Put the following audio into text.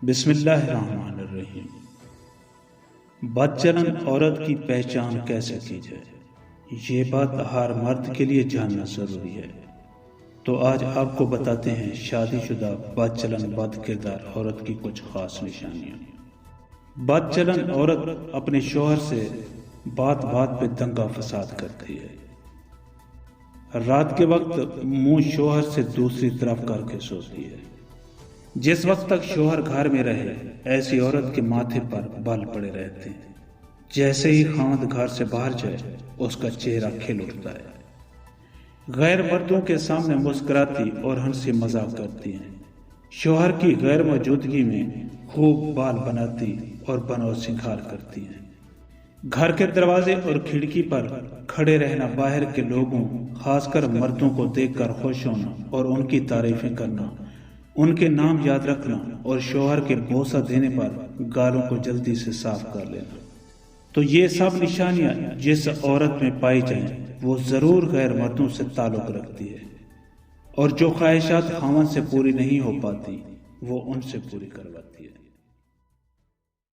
بسم اللہ الرحمن الرحیم۔ بد چلن عورت کی پہچان کیسے کی جائے، یہ بات ہر مرد کے لیے جاننا ضروری ہے۔ تو آج آپ کو بتاتے ہیں شادی شدہ بد چلن بد کردار عورت کی کچھ خاص نشانیاں۔ بد چلن عورت اپنے شوہر سے بات بات پہ دنگا فساد کرتی ہے۔ رات کے وقت منہ شوہر سے دوسری طرف کر کے سوتی ہے۔ جس وقت تک شوہر گھر میں رہے ایسی عورت کے ماتھے پر بال پڑے رہتے ہیں۔ جیسے ہی خاوند گھر سے باہر جائے اس کا چہرہ کھل اٹھتا ہے۔ غیر مردوں کے سامنے مسکراتی اور ہنسی مذاق کرتی ہیں۔ شوہر کی غیر موجودگی میں خوب بال بناتی اور بناؤ سنگھار کرتی ہیں۔ گھر کے دروازے اور کھڑکی پر کھڑے رہنا، باہر کے لوگوں خاص کر مردوں کو دیکھ کر خوش ہونا اور ان کی تعریفیں کرنا، ان کے نام یاد رکھنا اور شوہر کے بوسہ دینے پر گالوں کو جلدی سے صاف کر لینا۔ تو یہ سب نشانیاں جس عورت میں پائی جائیں وہ ضرور غیر مردوں سے تعلق رکھتی ہے، اور جو خواہشات خاوند سے پوری نہیں ہو پاتی وہ ان سے پوری کرواتی ہے۔